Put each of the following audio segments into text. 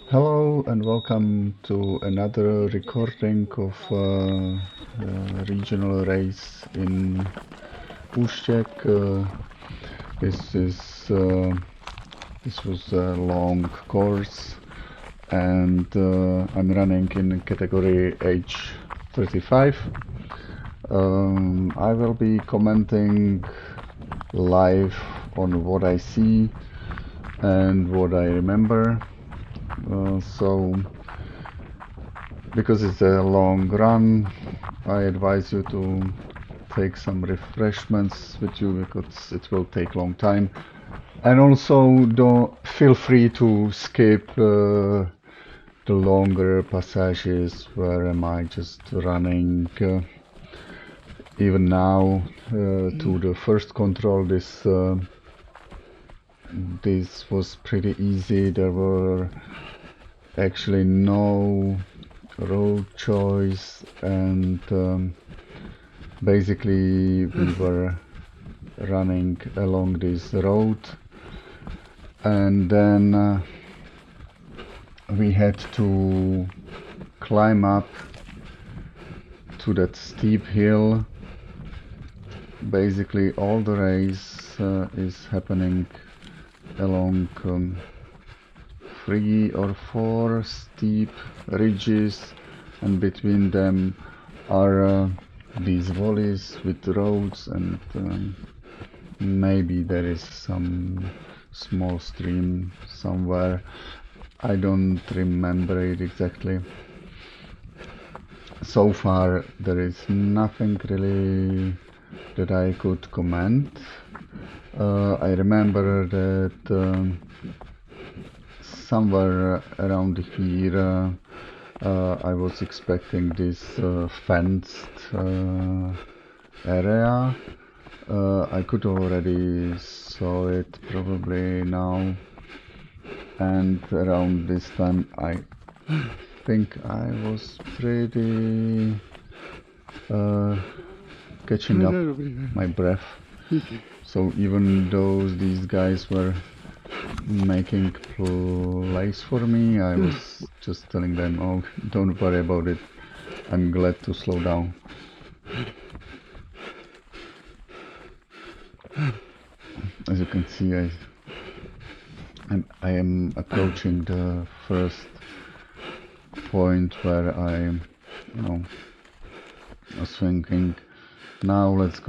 Hello and welcome to another recording of regional race in Ustek. This is this was a long course, and I'm running in category H35. I will be commenting live on what I see and what I remember. So, because it's a long run, I advise you to take some refreshments with you because it will take long time. And also, don't feel free to skip the longer passages where am I just running. Even now, to the first control, this was pretty easy. There were actually no road choice, and basically we were running along this road, and then we had to climb up to that steep hill. Basically all the race is happening along 3 or 4 steep ridges, and between them are these valleys with roads, and maybe there is some small stream somewhere. I don't remember it exactly. So far there is nothing really that I could comment. I remember that somewhere around here I was expecting this fenced area. I could already saw it probably now, and around this time I think I was pretty catching up my breath. So even though these guys were making place for me, I was just telling them, oh, don't worry about it, I'm glad to slow down. As you can see, I am approaching the first point where I was thinking, now let's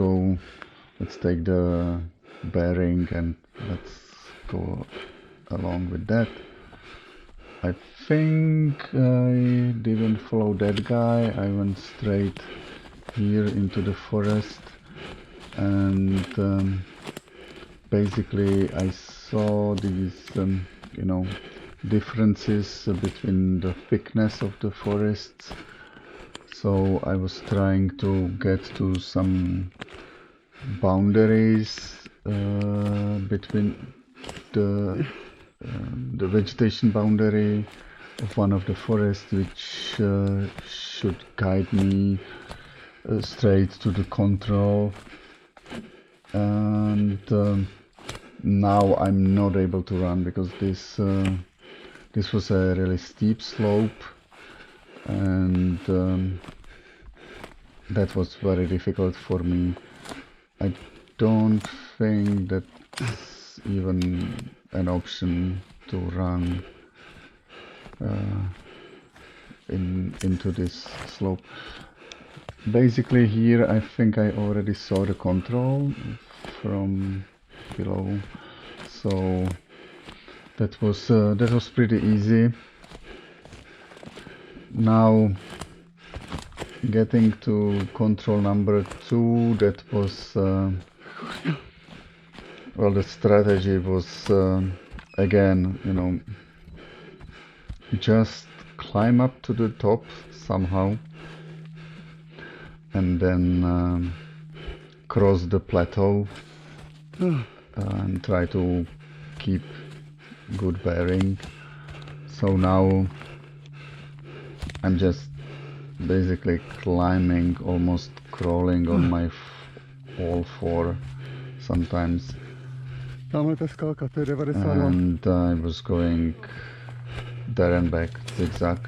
take the bearing and let's go along with that. I think I didn't follow that guy. I went straight here into the forest, and basically I saw these differences between the thickness of the forests. So I was trying to get to some boundaries between the vegetation boundary of one of the forests, which should guide me straight to the control. And now I'm not able to run because this was a really steep slope, and that was very difficult for me. I don't think that's even an option to run into this slope. Basically here I think I already saw the control from below, so that was pretty easy. Now getting to control number 2, that was well, the strategy was again, just climb up to the top somehow and then cross the plateau and try to keep good bearing. So now I'm just basically climbing, almost crawling on my all four sometimes, Tamhle ta skalka, to je 92. and I was going there and back, zigzag.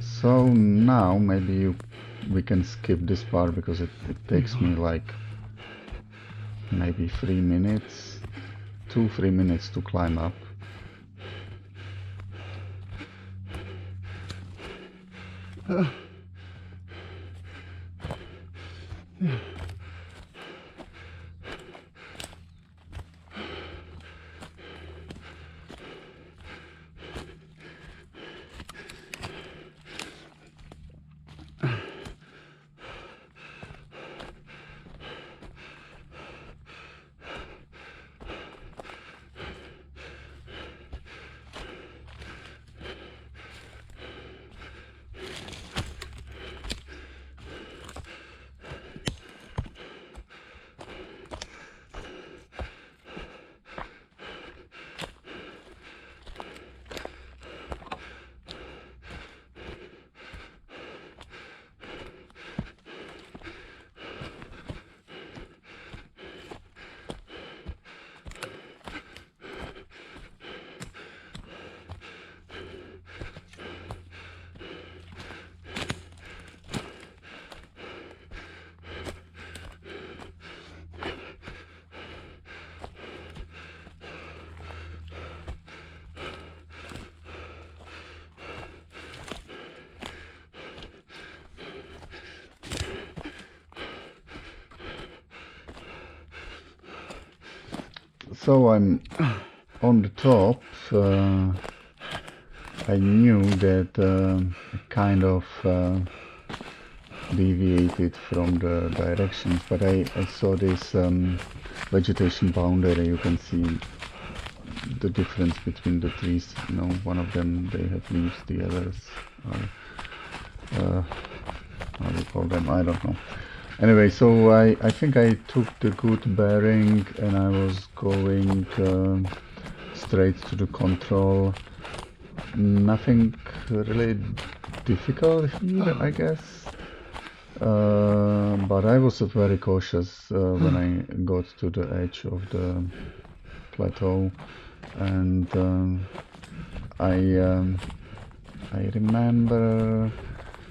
So now maybe we can skip this part because it takes me like maybe 3 minutes, 2-3 minutes to climb up. So I'm on the top. I knew that I kind of deviated from the directions, but I saw this vegetation boundary. You can see the difference between the trees. You know, one of them they have leaves, the others are, how do you call them? I don't know. Anyway, so I think I took the good bearing and I was going straight to the control. Nothing really difficult here, I guess. But I was very cautious when I got to the edge of the plateau, and I remember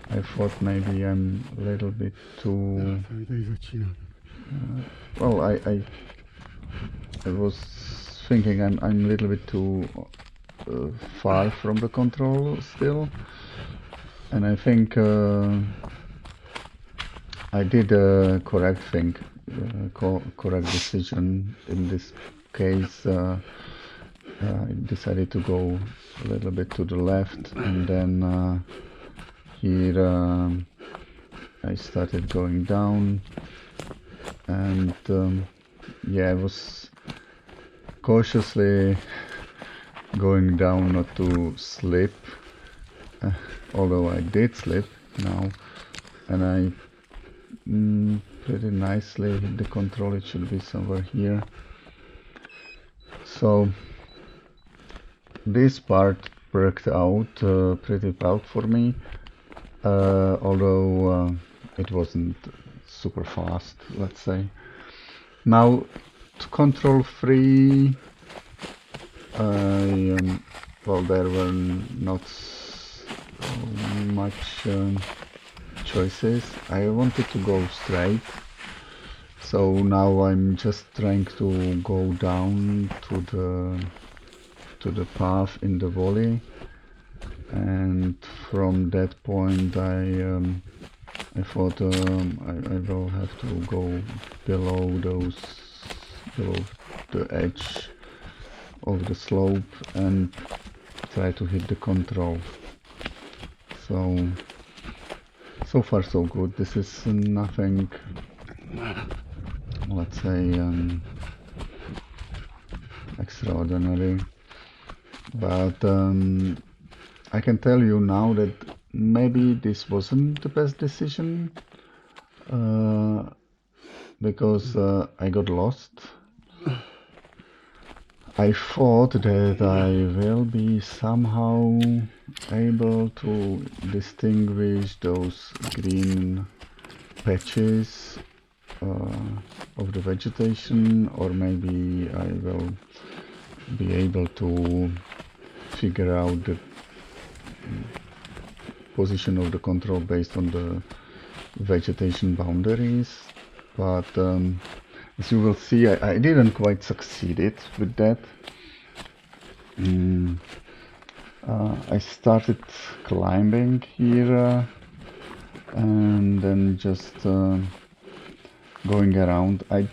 I thought maybe I'm a little bit too. Well, I was thinking I'm a little bit too far from the control still, and I think I did a correct thing, correct decision in this case. I decided to go a little bit to the left, and then here I started going down, and yeah, I was cautiously going down not to slip, although I did slip now, and I pretty nicely hit the control. It should be somewhere here. So this part worked out pretty well for me, although it wasn't super fast, let's say. Now to control 3, well, there were not so much choices. I wanted to go straight, so now I'm just trying to go down to the path in the valley, and from that point I thought I will have to go below the edge of the slope and try to hit the control. So far so good. This is nothing, let's say, extraordinary, but I can tell you now that maybe this wasn't the best decision, because I got lost. I thought that I will be somehow able to distinguish those green patches of the vegetation, or maybe I will be able to figure out the position of the control based on the vegetation boundaries. But as you will see, I didn't quite succeeded with that. I started climbing here and then just going around. I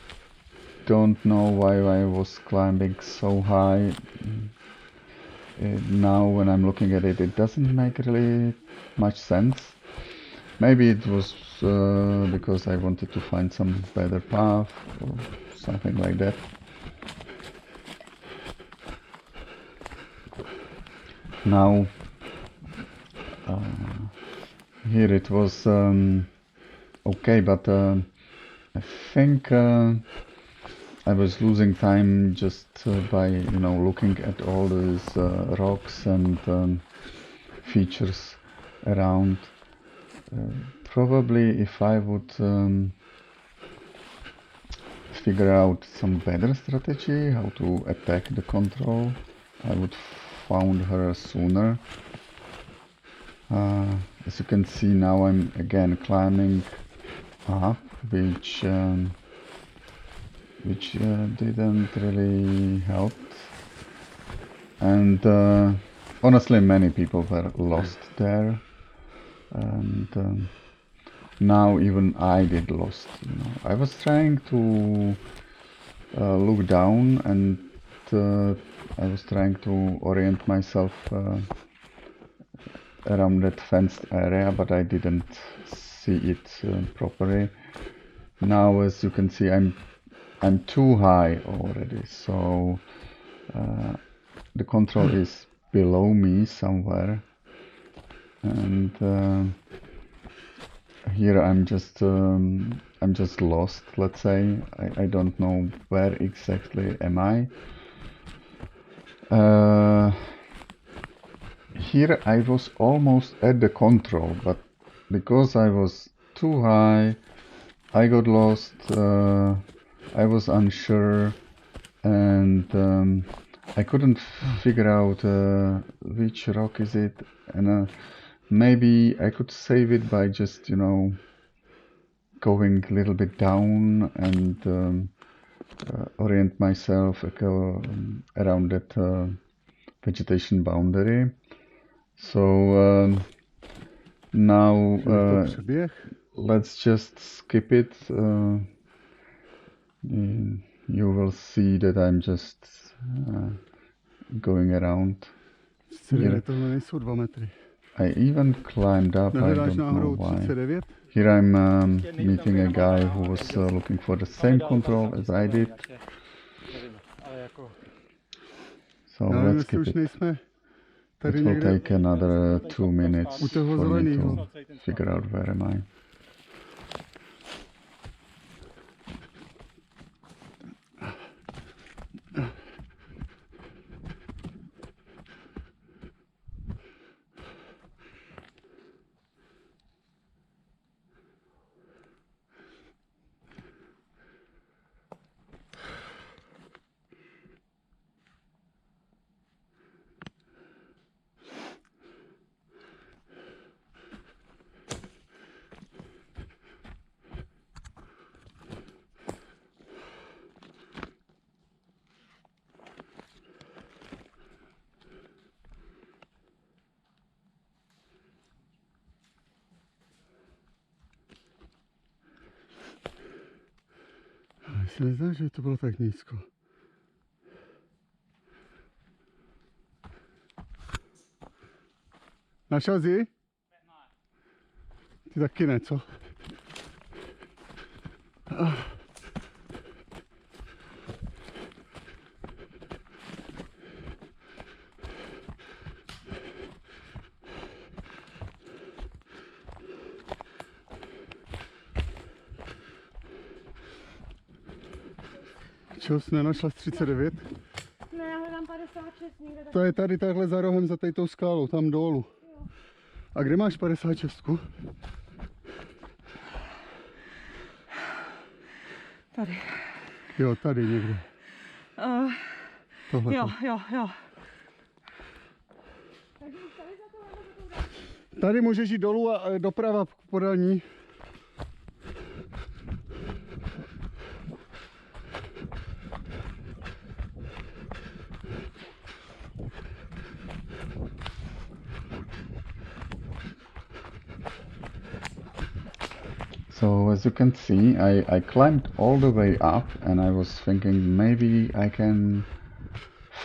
don't know why I was climbing so high. Now when I'm looking at it, it doesn't make really much sense. Maybe it was because I wanted to find some better path or something like that. Now here it was okay, but I think I was losing time just by looking at all these rocks and features around. Probably if I would figure out some better strategy how to attack the control, I would found her sooner. As you can see now, I'm again climbing up, which didn't really help. And honestly, many people were lost there, and now even I did lost. I was trying to look down, and I was trying to orient myself around that fenced area, but I didn't see it properly. Now, as you can see, I'm too high already, so the control is below me somewhere, and here I'm just lost. Let's say I don't know where exactly am I. Here I was almost at the control, but because I was too high, I got lost. I was unsure, and I couldn't figure out which rock is it, and maybe I could save it by just going a little bit down and orient myself around that vegetation boundary. So now let's just skip it. You will see that I'm just going around. Here. I even climbed up, I don't know why. Here I'm meeting a guy who was looking for the same control as I did. So let's skip it. It will take another 2 minutes for me to figure out where am I. Si nezdá, že to bylo tak nízko. Našel jsi? Ty taky ne, co? Čeho jsi nenašla z 39? Ne, já hledám 56 někde. To je tady takhle za rohem, za tou skálou, tam dolů. Jo. A kde máš 56? Tady. Jo, tady někde. Tohle. Jo. Tady můžeš jít dolů a doprava podání. So as you can see, I climbed all the way up and I was thinking maybe I can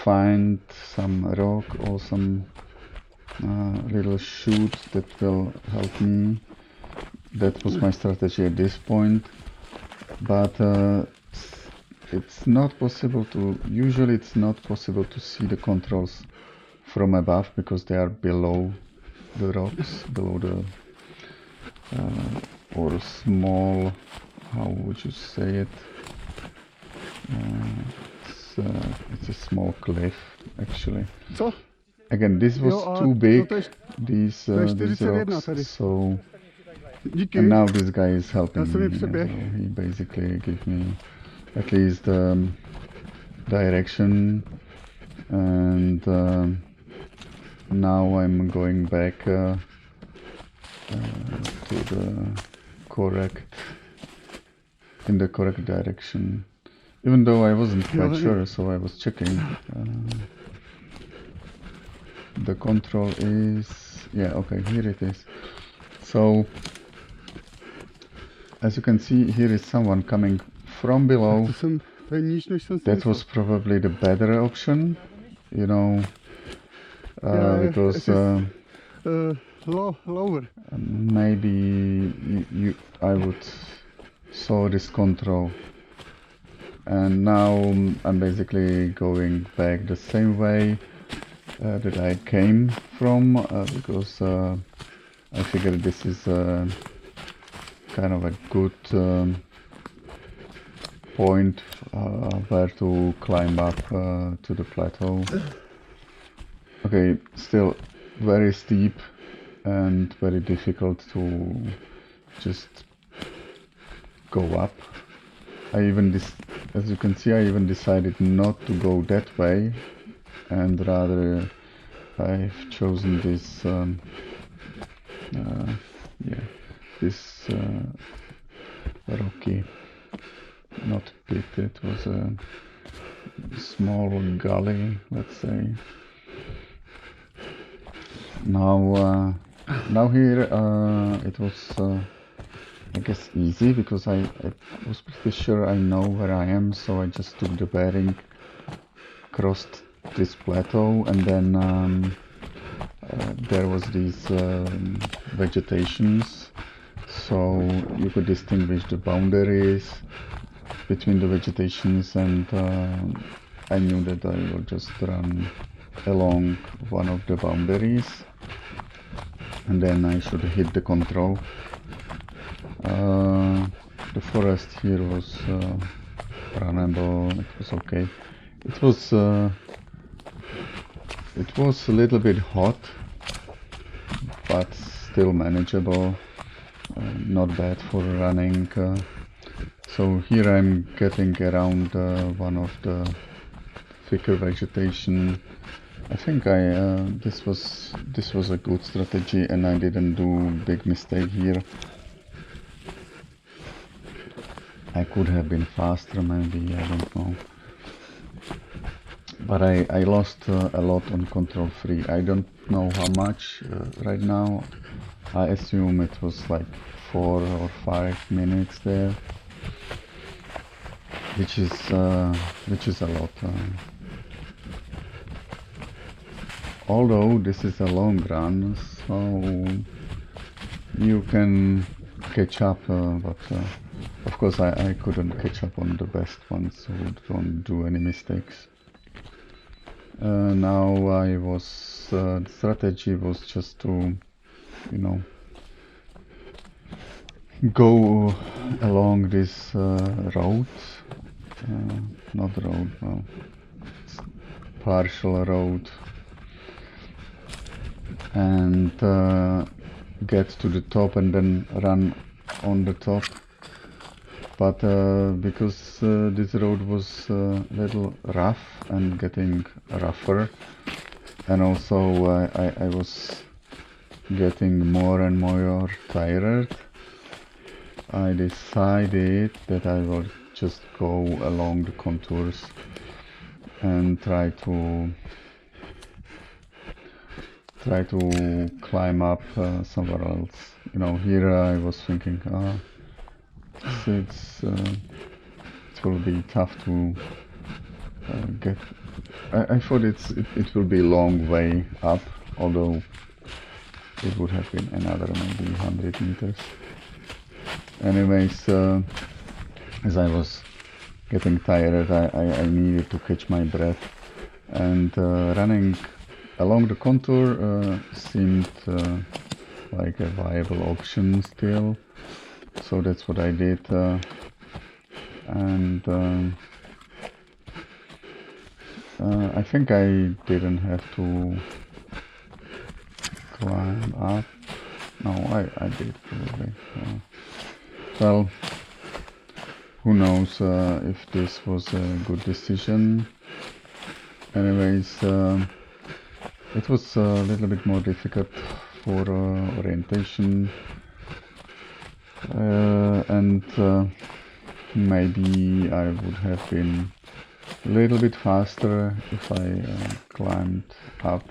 find some rock or some little shoot that will help me. That was my strategy at this point, but it's not possible to, usually it's not possible to see the controls from above because they are below the rocks, below the or small, how would you say it? It's a small cliff actually. Co? Again, this was Jo, too big, to je these rocks, tady. so Díky. and now this guy is helping Já jsem me. ji přeběh. So he basically gave me at least direction, and now I'm going back to the in the correct direction, even though I wasn't quite sure, so I was checking. The control is, yeah, okay, here it is. So as you can see, here is someone coming from below. To je níž, než jsem si That myslel. was probably the better option, you know, because Lower. maybe I would saw this control, and now I'm basically going back the same way that I came from, because I figured this is kind of a good point where to climb up to the plateau. Okay, still very steep and very difficult to just go up. As you can see, I even decided not to go that way, and rather I've chosen this this rocky, not pit, it was a small gully, let's say. Now here it was I guess easy, because I was pretty sure I know where I am, so I just took the bearing, crossed this plateau, and then there was these vegetations, so you could distinguish the boundaries between the vegetations, and I knew that I will just run along one of the boundaries, and then I should hit the control. The forest here was runnable, it was okay. It was a little bit hot, but still manageable, not bad for running. So here I'm getting around one of the thicker vegetation. I think this was a good strategy, and I didn't do big mistake here. I could have been faster, maybe, I don't know. But I lost a lot on control 3. I don't know how much right now. I assume it was like 4 or 5 minutes there, which is a lot. Although this is a long run, so you can catch up, but of course I couldn't catch up on the best ones, so don't do any mistakes. Now the strategy was just to, you know, go along this road, not road, well, it's partial road, and get to the top and then run on the top. but because this road was a little rough and getting rougher, and also I was getting more and more tired, I decided that I will just go along the contours and try to climb up somewhere else. You know, here I was thinking, it will be tough to get. I thought it will be a long way up, although it would have been another maybe 100 meters. Anyways, as I was getting tired, I needed to catch my breath, and running along the contour seemed like a viable option still, so that's what I did, and I think I didn't have to climb up. No, I did probably. Well, who knows if this was a good decision. Anyways, it was a little bit more difficult for orientation, and maybe I would have been a little bit faster if I climbed up,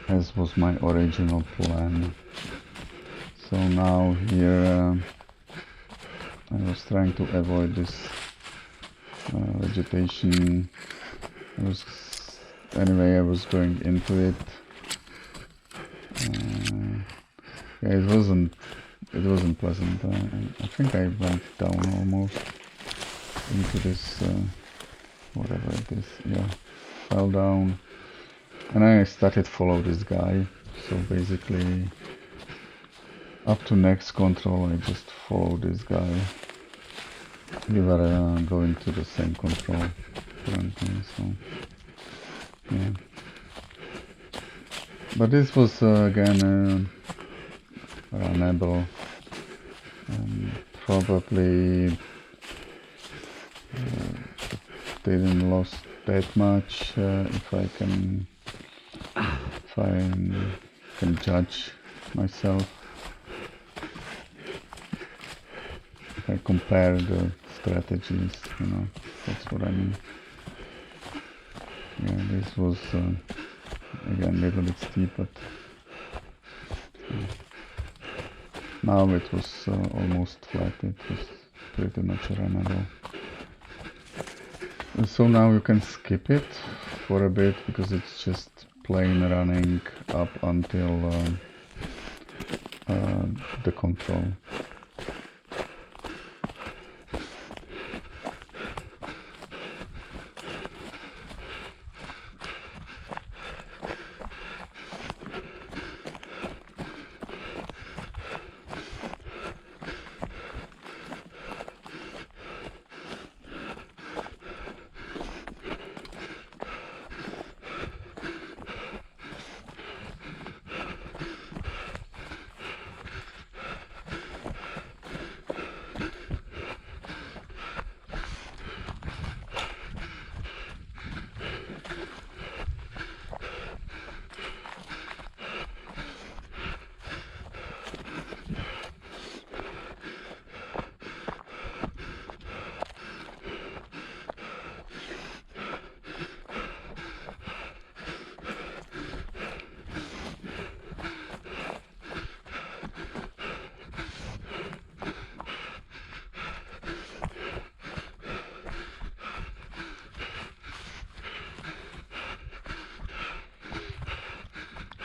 as was my original plan. So now here I was trying to avoid this vegetation. Anyway, I was going into it. Yeah, it wasn't pleasant. I think I went down almost into this whatever it is. Yeah, fell down, and I started to follow this guy. So basically, up to next control, I just followed this guy. We were going to the same control currently, so yeah. But this was again runnable, and probably didn't lost that much if I can judge myself. If I compare the strategies, you know, that's what I mean. Yeah, this was again a little bit steep, but now it was almost flat. It was pretty much runnable. And so now you can skip it for a bit because it's just plain running up until the control.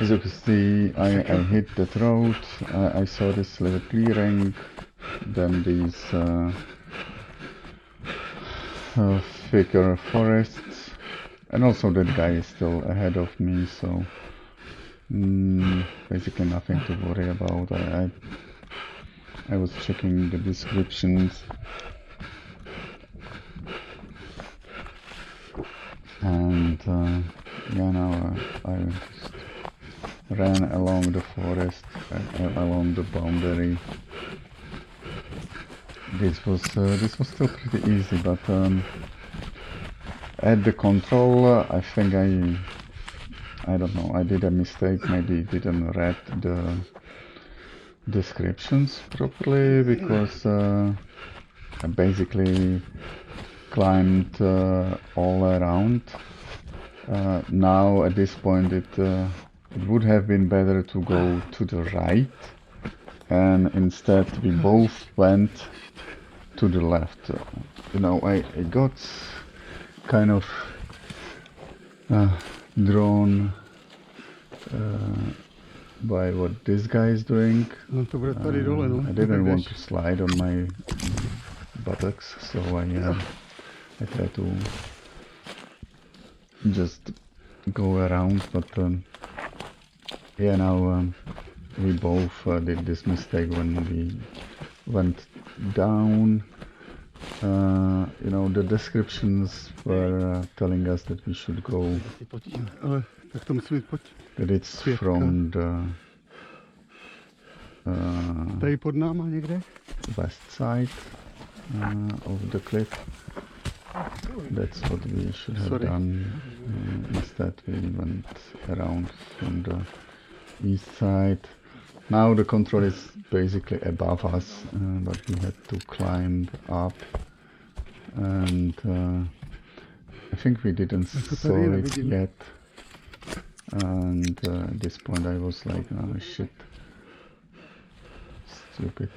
As you can see, I hit that road, I saw this little clearing, then these thicker forests, and also that guy is still ahead of me, so basically nothing to worry about. I was checking the descriptions, and yeah, now I just ran along the forest, along the boundary, this was still pretty easy, but at the control, I think I don't know, I did a mistake. Maybe didn't read the descriptions properly, because I basically climbed all around. Now at this point it would have been better to go to the right, and instead we both went to the left. You know, I got kind of drawn by what this guy is doing. No, to bude tady dole, no. I didn't want to slide on my buttocks, so I tried to just go around, but yeah, now we both did this mistake when we went down. You know, the descriptions were telling us that we should go, Ale tak to musí být pojď. that it's from the Tady pod náma někde? west side of the cliff. That's what we should have done. Instead we went around from the east side. Now the control is basically above us, but we had to climb up, and I think we didn't saw it yet, and at this point I was like, oh shit, stupid.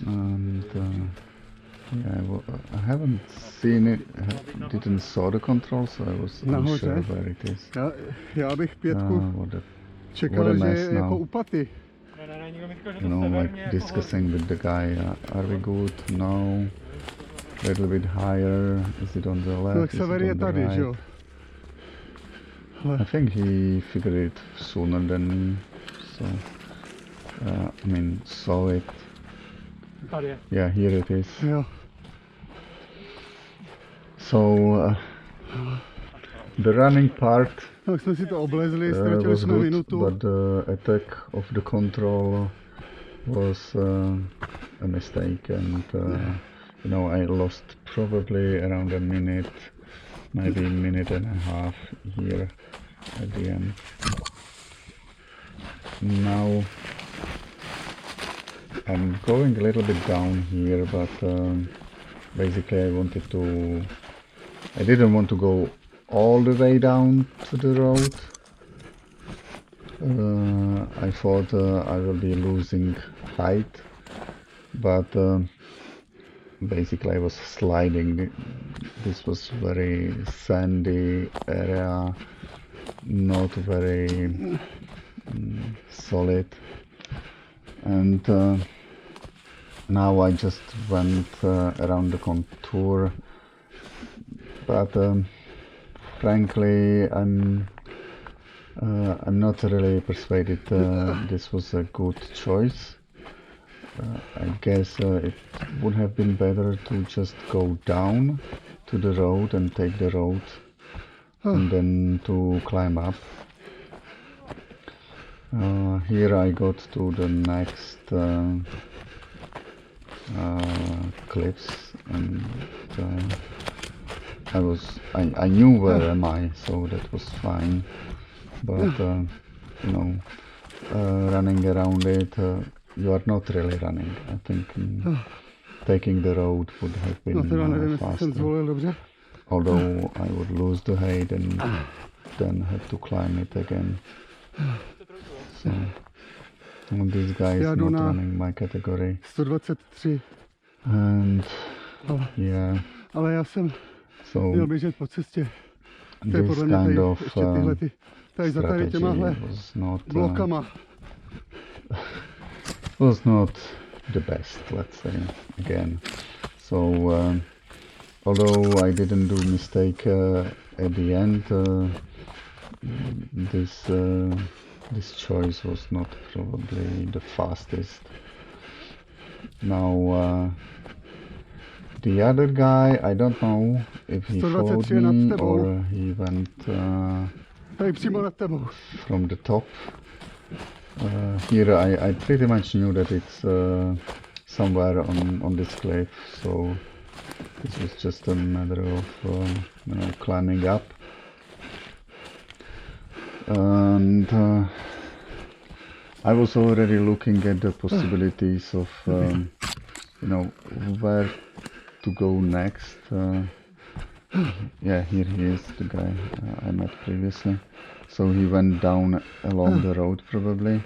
And yeah, I haven't seen it, didn't saw the control, so I was unsure where it is. Já bych pětku What a čekal, že mess je now. jako u paty. You know, like discussing with the guy, are we good? No. A little bit higher. Is it on the No, left? tak Is sever it je on the tady, že jo? right? I think he figured it sooner than me, so I mean, saw it. Yeah, here it is. Jo. So the running part Tak jsme si to oblezli, ztratili was jsme good, minutu. but the attack of the control was a mistake, and you know, I lost probably around a minute, maybe a minute and a half here at the end. Now I'm going a little bit down here, but basically I didn't want to go all the way down to the road. I thought I will be losing height, but basically I was sliding. This was very sandy area, not very solid, and now I just went around the contour, but frankly I'm not really persuaded this was a good choice. I guess it would have been better to just go down to the road and take the road, and then to climb up. Here I got to the next cliffs, and I knew where am I, so that was fine. But you know, running around it, you are not really running. I think taking the road would have been No teda nevím, jestli jsem faster. zvolil dobře. Although I would lose the height and then have to climb it again. So this guy is Já not jdu na running my category, 123, and ale, yeah, ale já jsem so měl běžet po cestě. To je this podle mě kind tady, of ještě tyhle tady za tady těmahle was not blokama. was not the best, let's say, again. So although I didn't do mistake at the end, this choice was not probably the fastest. Now the other guy, I don't know if he followed 123 nad me tebou. or he went Tady přímo nad tebou. from the top. Here I pretty much knew that it's somewhere on this cliff, so this was just a matter of you know, climbing up. And I was already looking at the possibilities of you know, where to go next. Yeah, here he is, the guy I met previously. So he went down along the road probably.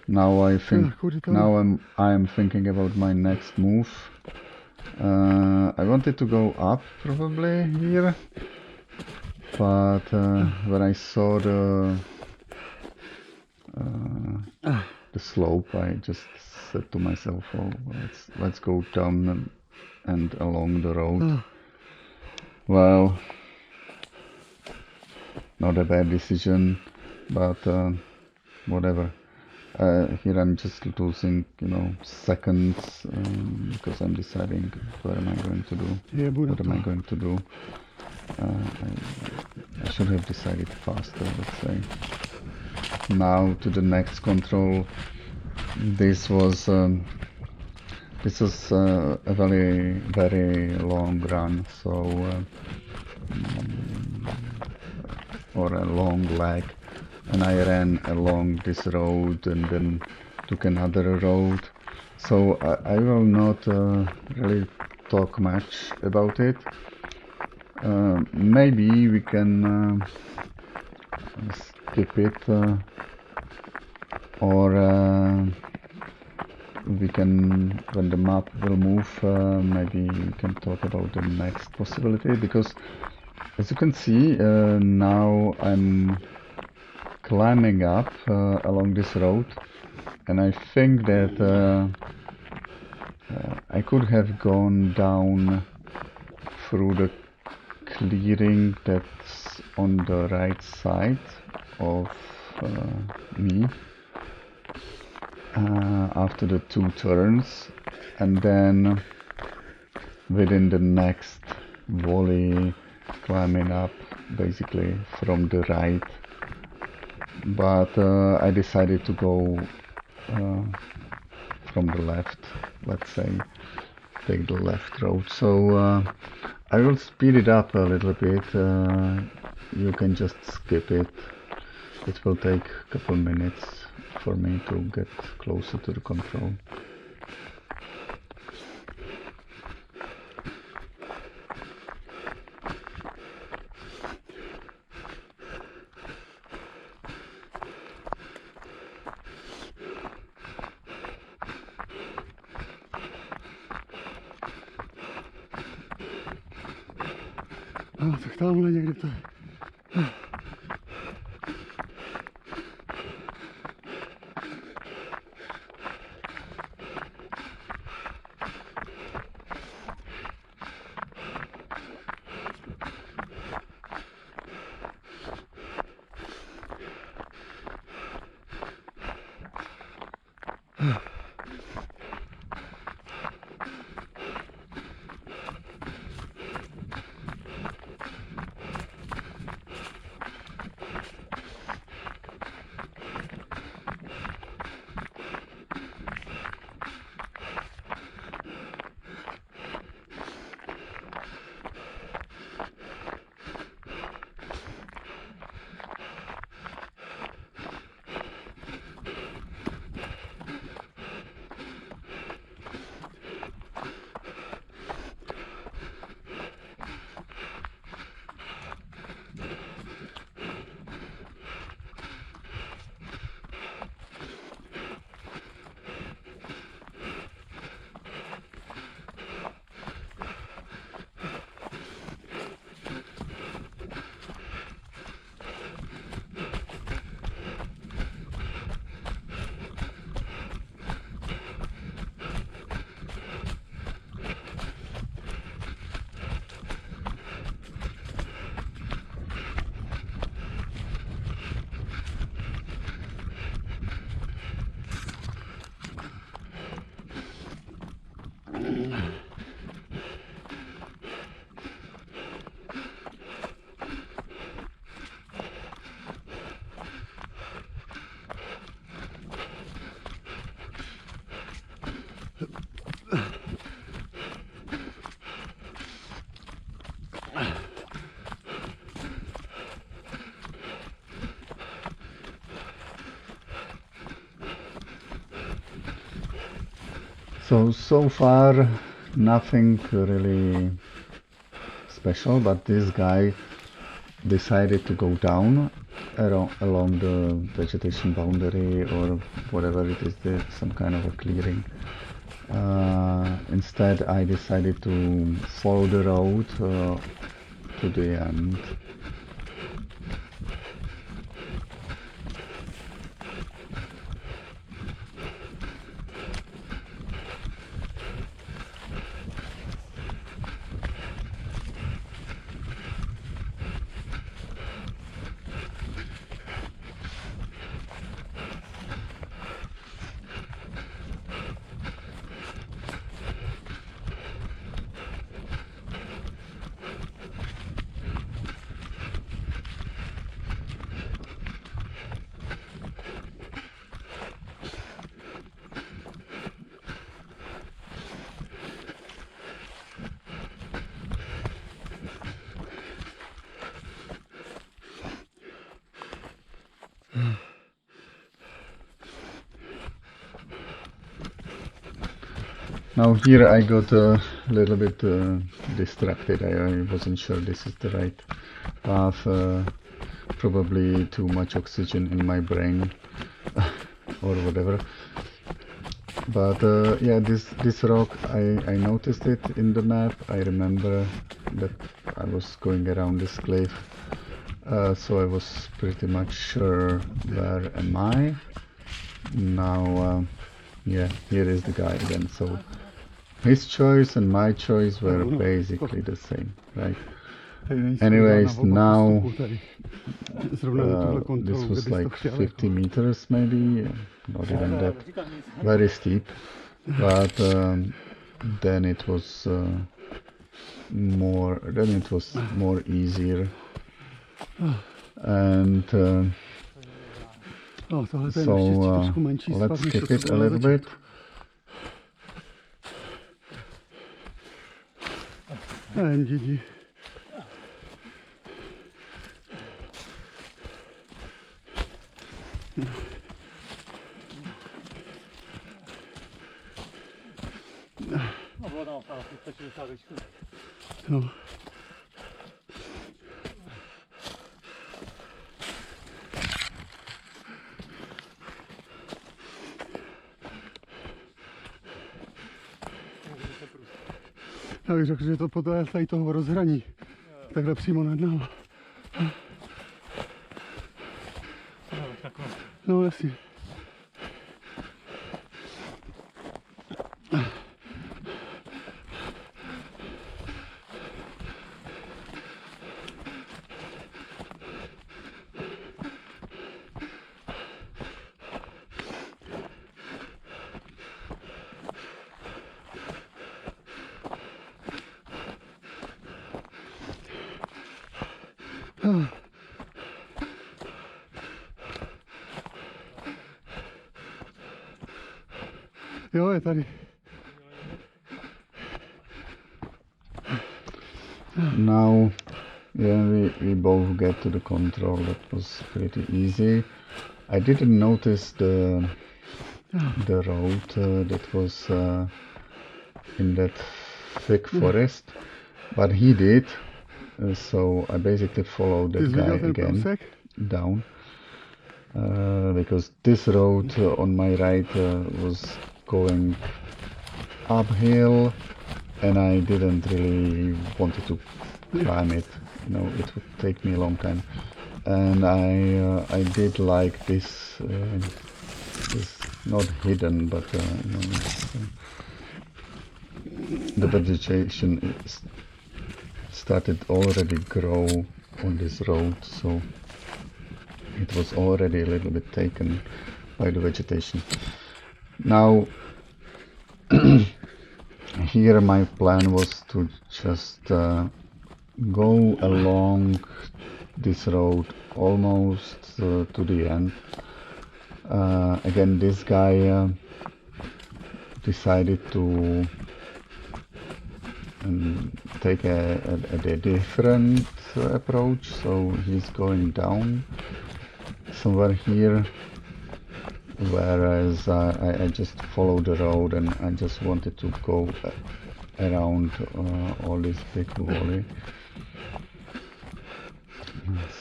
Now I think I'm thinking about my next move. I wanted to go up probably here, but when I saw the slope, I just said to myself, "Oh, let's go down and along the road." Well, not a bad decision, but whatever. Here I'm just losing, you know, seconds because I'm deciding what am I going to do. What am I going to do? I should have decided faster, let's say. Now to the next control. This was a very long run, so or a long leg, and I ran along this road and then took another road. So I will not really talk much about it. Maybe we can skip it, or we can, when the map will move, maybe we can talk about the next possibility, because as you can see, now I'm climbing up along this road, and I think that I could have gone down through the clearing that's on the right side of me after the 2 turns, and then within the next volley climbing up basically from the right, but I decided to go from the left, let's say, take the left road. So I will speed it up a little bit. You can just skip it. It will take a couple minutes for me to get closer to the control. No, tak tamhle někde to je. So far, nothing really special, but this guy decided to go down along the vegetation boundary or whatever it is, there, some kind of a clearing. Instead, I decided to follow the road to the end. Now here I got a little bit distracted. I wasn't sure this is the right path. Probably too much oxygen in my brain or whatever. But yeah, this rock, I noticed it in the map. I remember that I was going around this cliff. So I was pretty much sure where am I. Now, yeah, here is the guy again. So his choice and my choice were basically the same, right? Anyways, now this was like 50 meters maybe, not even that, very steep, but then it was more easier, and so let's skip it a little bit. GG. No. Já bych řekl, že to podle tady toho rozhraní, takhle přímo nad náma. No jasně. Jo, je tady. Now, yeah, we both get to the control. That was pretty easy. I didn't notice the road that was in that thick forest, but he did. So I basically followed that guy again down, because this road on my right was going uphill, and I didn't really wanted to climb it. You know, it would take me a long time, and I did like this. This not hidden, but you know, the vegetation started already grow on this road, so it was already a little bit taken by the vegetation. Now here my plan was to just go along this road almost to the end. Again, this guy decided to take a different approach, so he's going down somewhere here, whereas I just followed the road and I just wanted to go around all this big valley.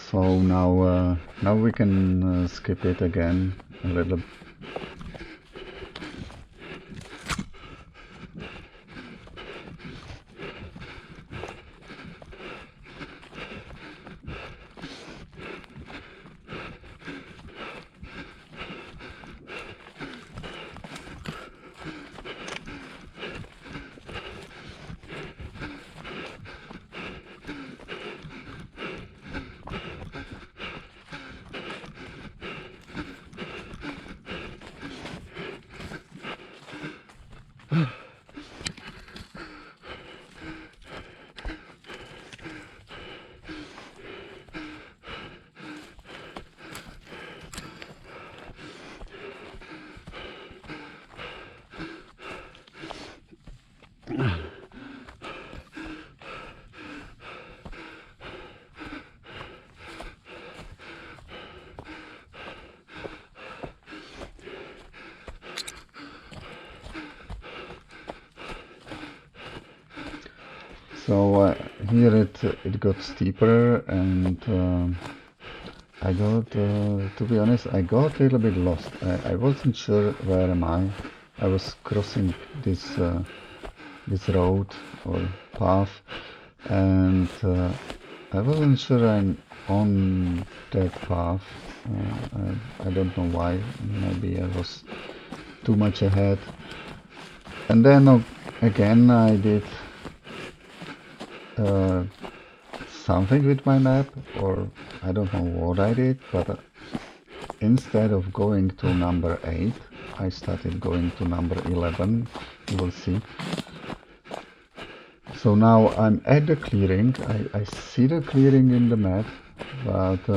So now we can skip it again a little. So here it got steeper, and I got, to be honest, I got a little bit lost. I wasn't sure where am I. I was crossing this this road or path, and I wasn't sure I'm on that path. I don't know why. Maybe I was too much ahead. And then again I did something with my map, or I don't know what I did, but instead of going to number 8, I started going to number 11. You will see. So now I'm at the clearing. I see the clearing in the map, but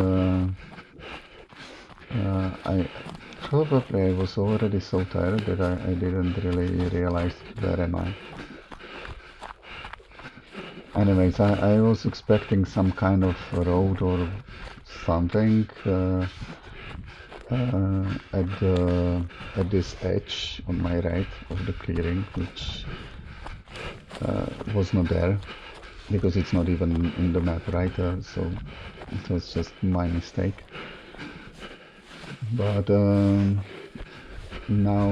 I was already so tired that I didn't really realize where am I. Anyways, I was expecting some kind of road or something at this edge on my right of the clearing, which was not there, because it's not even in the map, right? So it was just my mistake. But now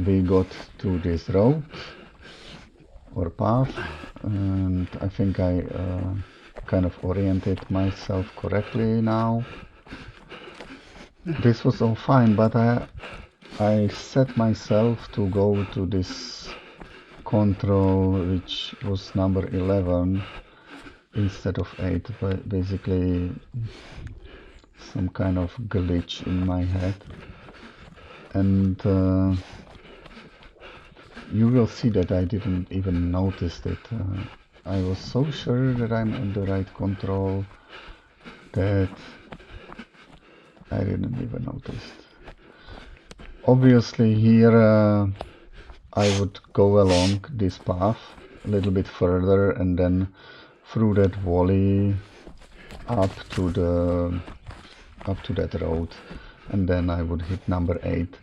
we got to this road or path, and I think I kind of oriented myself correctly now. This was all fine, but I set myself to go to this control, which was number 11 instead of 8. But basically some kind of glitch in my head, and you will see that I didn't even notice it. I was so sure that I'm at the right control that I didn't even notice. Obviously here I would go along this path a little bit further and then through that valley up to that road, and then I would hit number 8.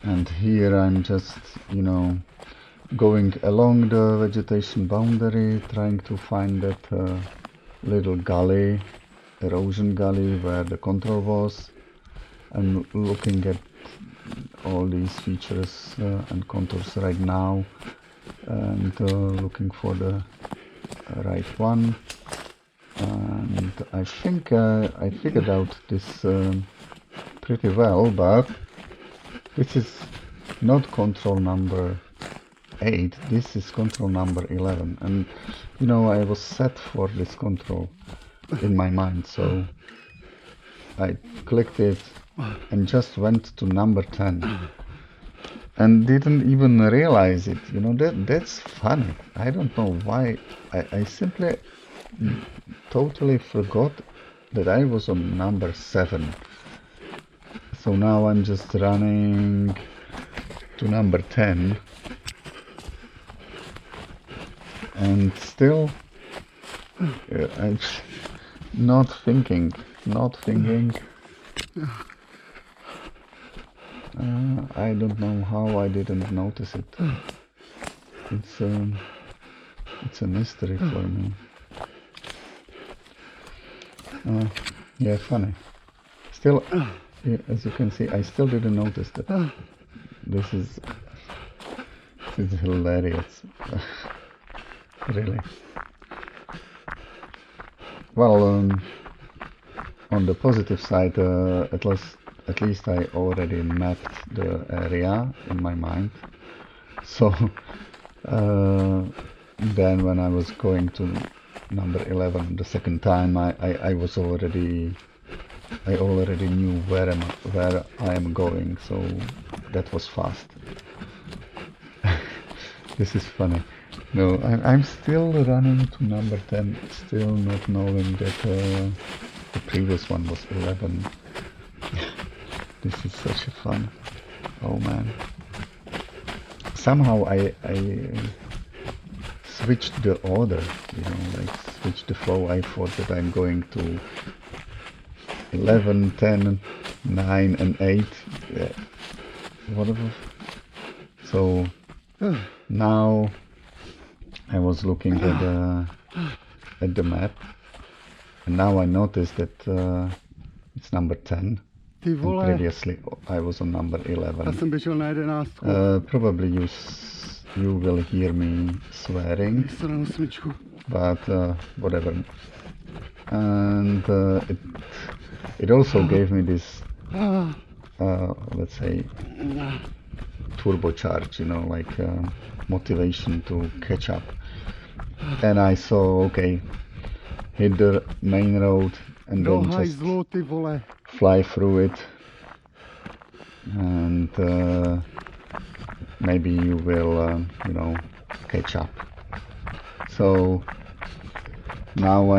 And here I'm just, going along the vegetation boundary, trying to find that little gully, erosion gully, where the control was, and looking at all these features and contours right now, and looking for the right one. And I think I figured out this pretty well, but this is not control number 8, this is control number 11, and I was set for this control in my mind, so I clicked it and just went to number 10 and didn't even realize it. That's funny. I don't know why. I simply totally forgot that I was on number 7. So now I'm just running to number 10 and still I'm not thinking. I don't know how I didn't notice it. It's a mystery for me. Yeah, funny. Still, yeah, as you can see, I still didn't notice that. This is hilarious. Really. Well, on the positive side, at least I already mapped the area in my mind. So then when I was going to number 11 the second time, I already knew where I am going, so that was fast. This is funny. No, I'm still running to number 10, still not knowing that the previous one was 11. This is such a fun. Oh man. Somehow I switched the order, you know, like switched the flow. I thought that I'm going to 11, 10, 9 and 8. Whatever. So now I was looking at the map, and now I noticed that it's number 10. Ty And vole, previously I was on number já 11. jsem běžel na 11. Probably you will hear me swearing, Místo na 8. but whatever. And it also gave me this, let's say, turbocharge, you know, like motivation to catch up. And I saw, okay, hit the main road and Do then just hajzlu, ty vole. fly through it, and maybe you will, you know, catch up. So now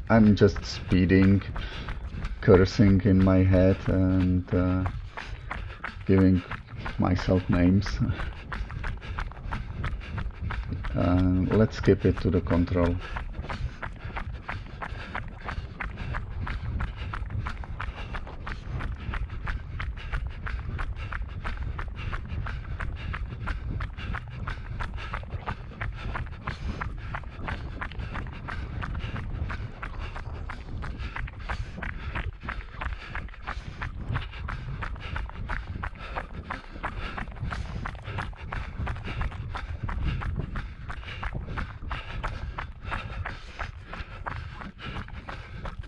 I'm just speeding, cursing in my head, and giving myself names. Let's skip it to the control.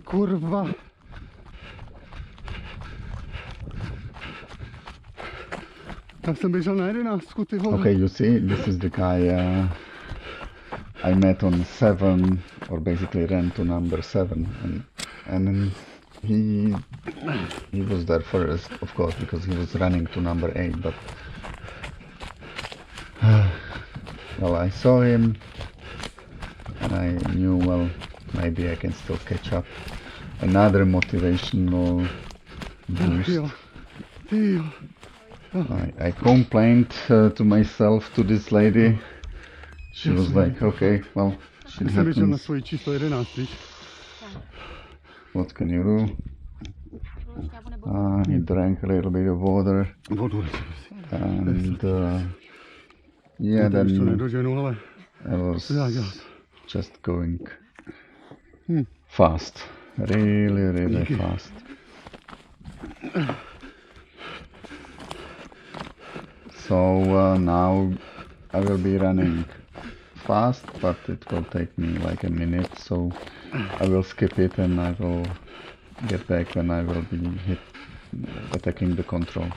Kurva. Já jsem běžel na 11, ty vole. Okay, you see, this is the guy I met on 7, or basically ran to number 7, and he was there first, of course, because he was running to number 8, but well, I saw him and I knew, well, maybe I can still catch up. Another motivational boost. Ty jo. I complained to myself, to this lady. She was like, okay, well, shit Já jsem běžel na happens. svoji číslo 11, víš? What can you do? He drank a little bit of water, Vodu. and yeah, Už to then nedoženu, ale I was co dá dělat? just going fast, really Díky. fast. So now I will be running fast, but it will take me like a minute, so I will skip it and I will get back when I will be attacking the control.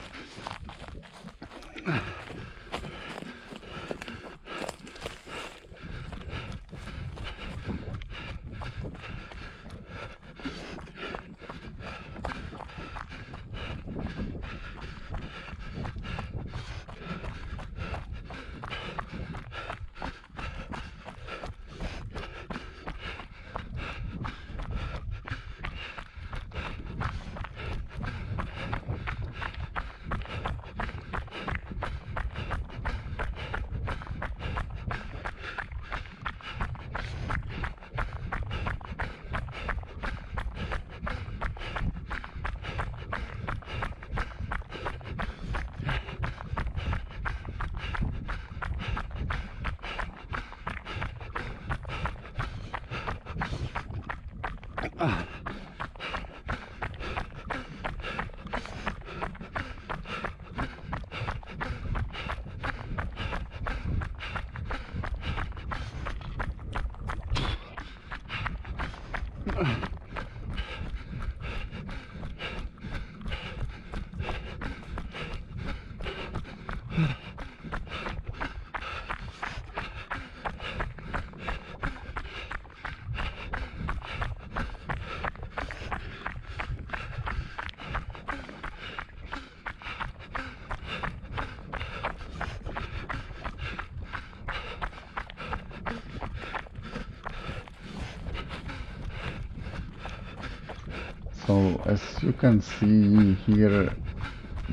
So as you can see here,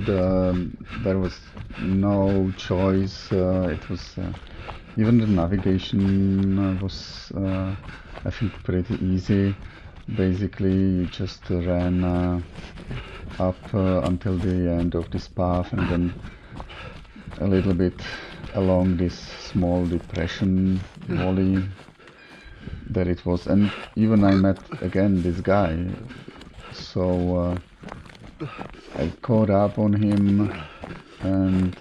there was no choice. It was even the navigation was I think pretty easy. Basically, you just ran up until the end of this path and then a little bit along this small depression valley that it was. And even I met again this guy, so I caught up on him, and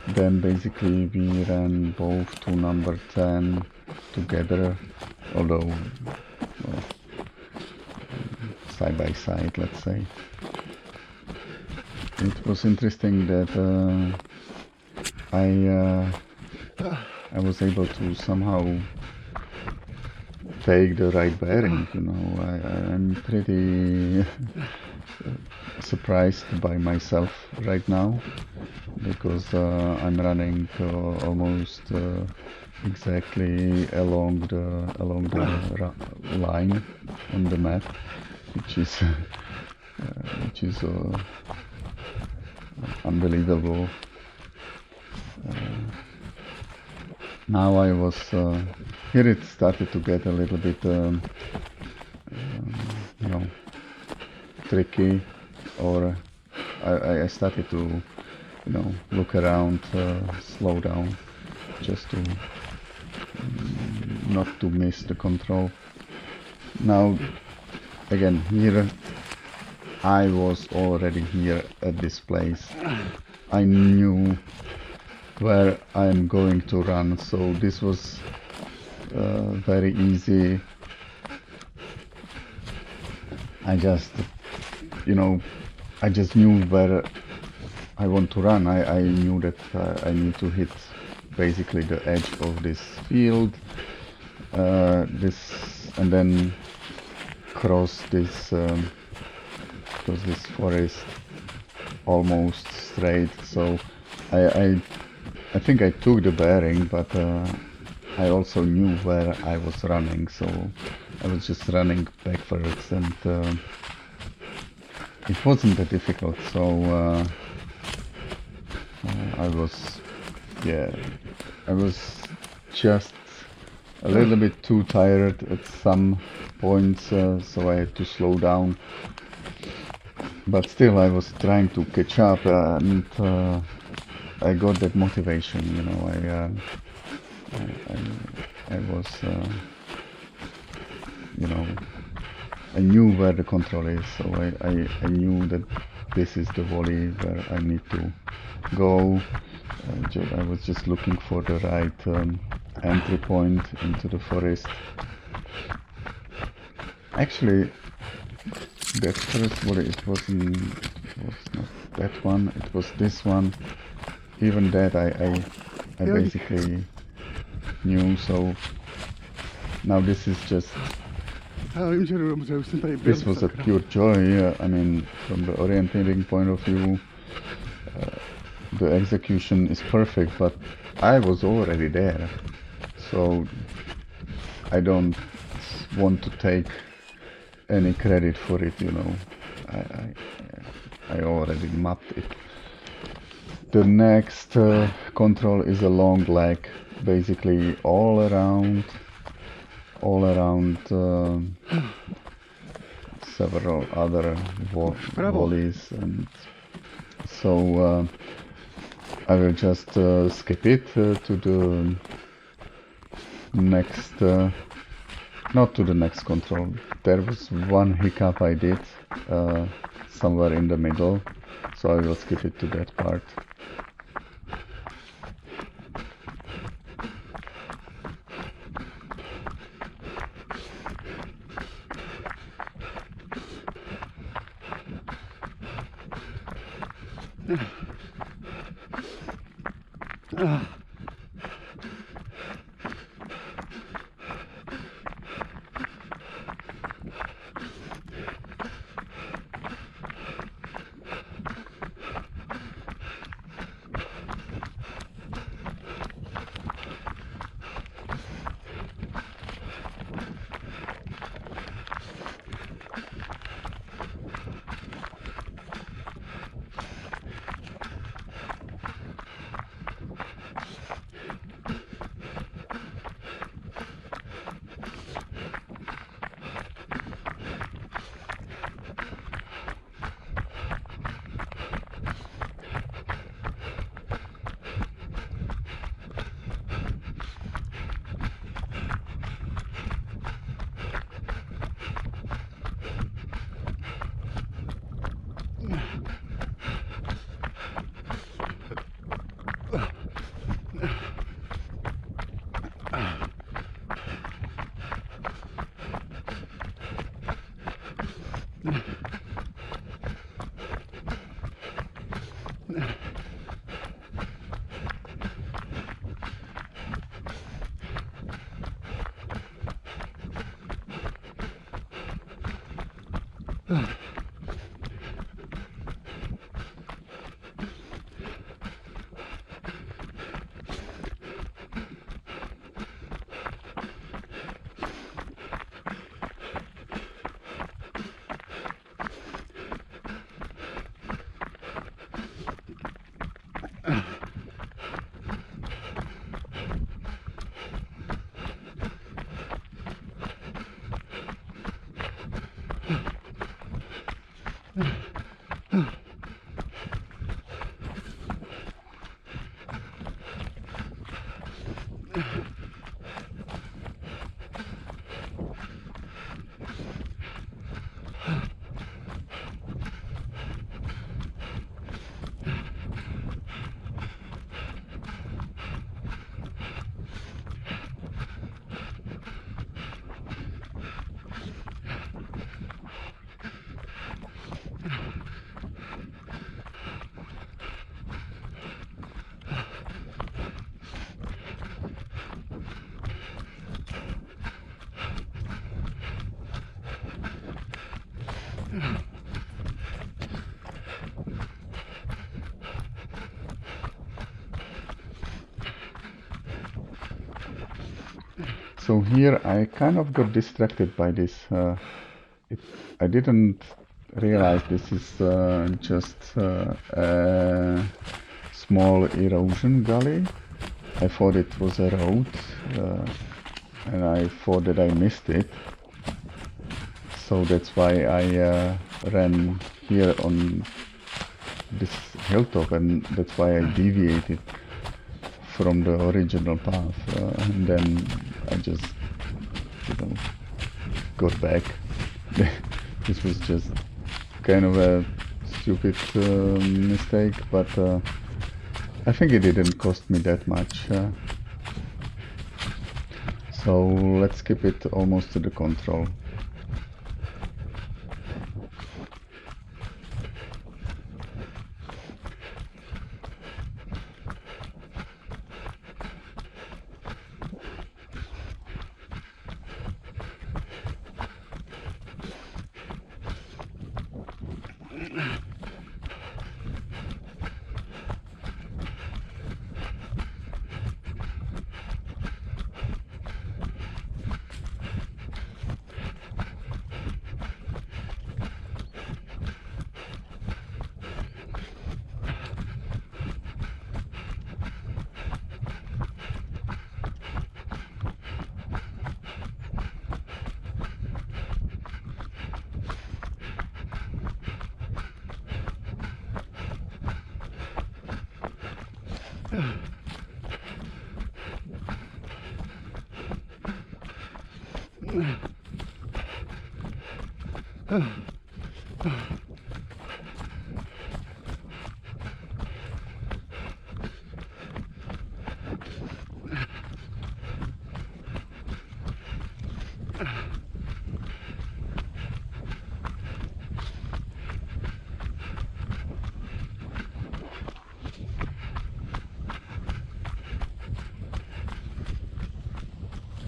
then basically we ran both to number 10 together, although well, side by side, let's say. It was interesting that I was able to somehow take the right bearing, you know. I'm pretty surprised by myself right now, because I'm running almost exactly along the line on the map, which is unbelievable. Now I was here. It started to get a little bit, you know, tricky, or I started to, you know, look around, slow down, just to not to miss the control. Now, again, here I was already here at this place. I knew where I'm going to run, so this was very easy. I just, you know, I just knew where I want to run. I knew that I need to hit basically the edge of this field, and then cross this forest almost straight. So I think I took the bearing, but I also knew where I was running, so I was just running backwards, and it wasn't that difficult. So I was just a little bit too tired at some points, so I had to slow down. But still, I was trying to catch up, and I got that motivation, you know. I was, you know, I knew where the control is, so I knew that this is the valley where I need to go. I was just looking for the right entry point into the forest. Actually, that first valley, it was not that one, it was this one. Even that I basically knew, so now this is just, this was a pure joy. I mean, from the orienting point of view, the execution is perfect, but I was already there, so I don't want to take any credit for it, you know. I already mapped it. The next control is a long leg, basically all around several other volleys, and so I will just skip it to the next, not to the next control. There was one hiccup I did somewhere in the middle, so I will skip it to that part. So here I kind of got distracted by this. I didn't realize this is just a small erosion gully. I thought it was a road, and I thought that I missed it. So that's why I ran here on this hilltop, and that's why I deviated from the original path, and then I just, got back. This was just kind of a stupid mistake, but I think it didn't cost me that much. So let's skip it almost to the control.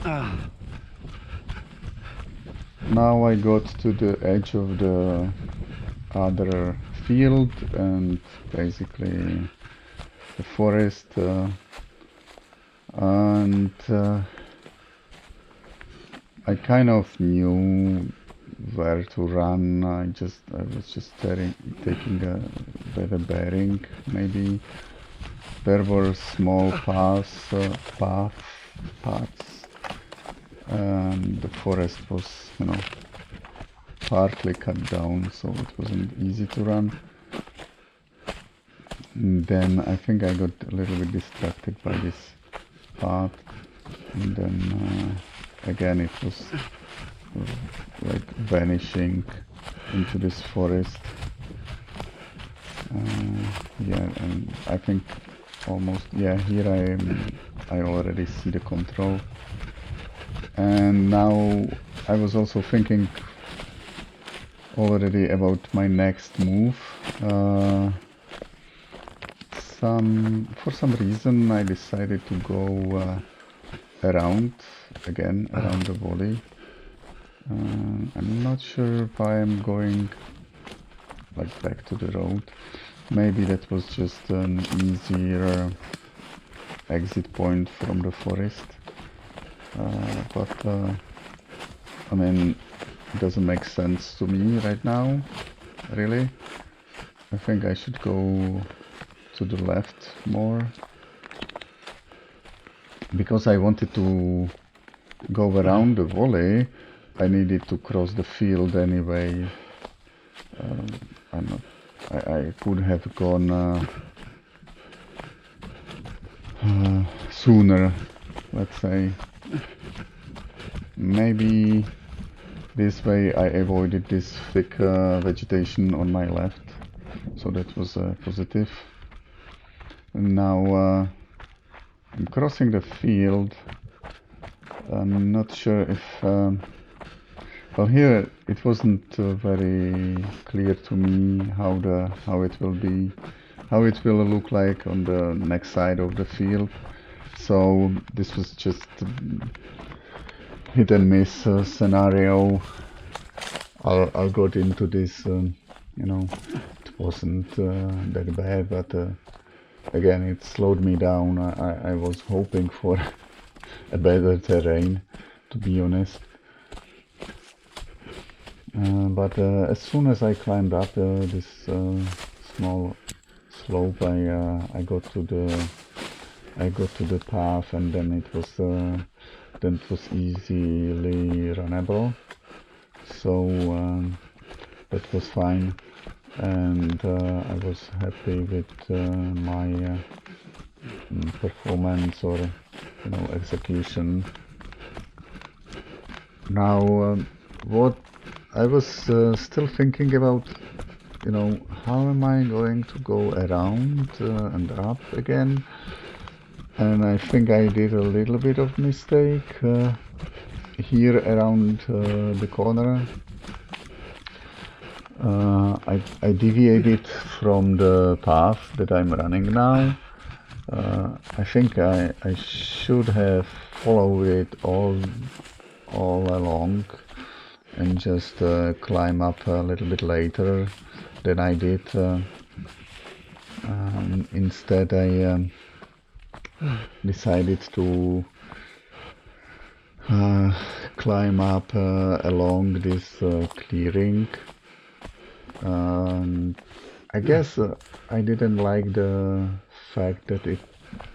Now I got to the edge of the other field and basically the forest, and I kind of knew where to run. I was just taking a better bearing. Maybe there were small paths, and the forest was, partly cut down, so it wasn't easy to run. And then I think I got a little bit distracted by this path, and then again it was like vanishing into this forest. Yeah, and I think almost, yeah, here I already see the control. And now I was also thinking already about my next move. For some reason I decided to go around the valley. I'm not sure if I am going like back to the road. Maybe that was just an easier exit point from the forest. But I mean, it doesn't make sense to me right now, really. I think I should go to the left more, because I wanted to go around the valley. I needed to cross the field anyway. I could have gone sooner, let's say. Maybe this way I avoided this thick vegetation on my left, so that was positive. And now I'm crossing the field. I'm not sure if well, here it wasn't very clear to me how it will look like on the next side of the field. So this was just hit and miss scenario. I got into this, it wasn't that bad, but again, it slowed me down. I was hoping for a better terrain, to be honest. But as soon as I climbed up this small slope, I got to the path, and then it was easily runnable. So that was fine, and I was happy with my performance or execution. Now, what I was still thinking about, how am I going to go around and up again? And I think I did a little bit of mistake here around the corner. I deviated from the path that I'm running now. I think I should have followed it all along and just climb up a little bit later than I did. Instead, I decided to climb up along this clearing. I guess I didn't like the fact that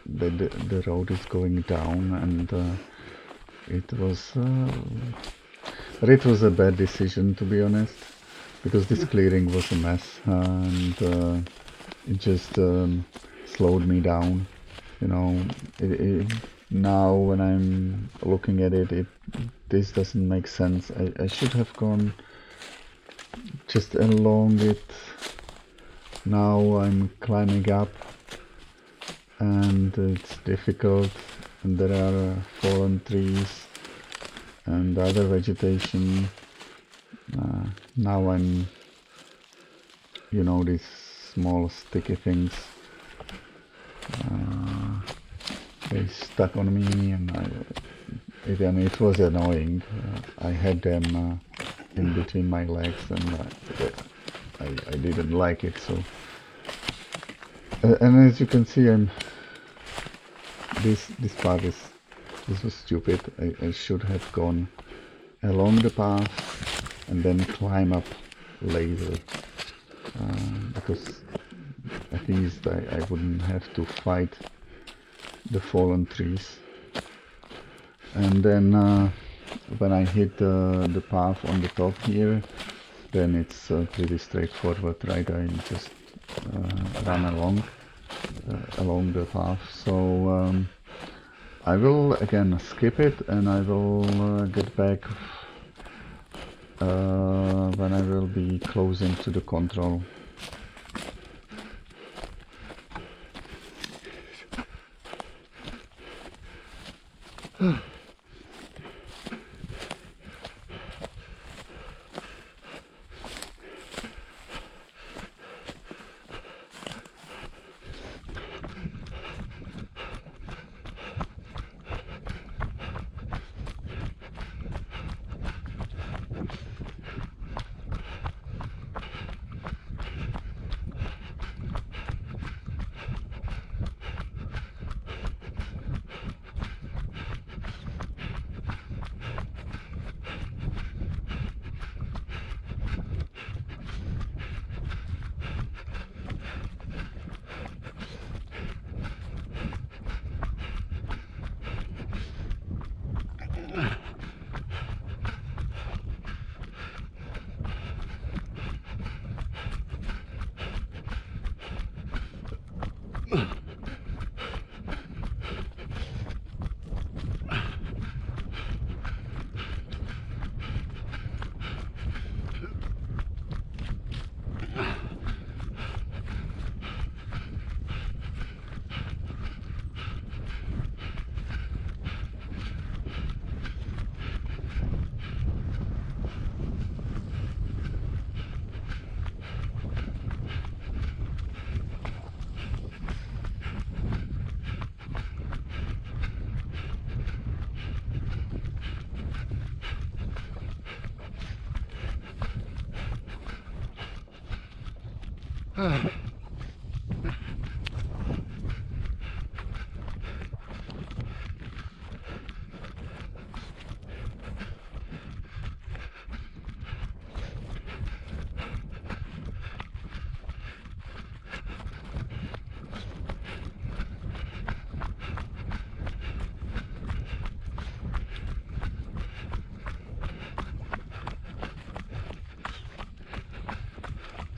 the road is going down, and it was a bad decision, to be honest, because this clearing was a mess, and it just slowed me down. Now when I'm looking at it, this doesn't make sense. I should have gone just along it. Now I'm climbing up, and it's difficult, and there are fallen trees and other vegetation. Now I'm, these small sticky things, they stuck on me, and it was annoying. I had them in between my legs, and I didn't like it. So, and as you can see, this part this was stupid. I should have gone along the path and then climb up later, because at least I wouldn't have to fight the fallen trees. And then when I hit the path on the top here, then it's pretty straightforward, right? I just run along the path. So I will again skip it, and I will get back when I will be closing to the control.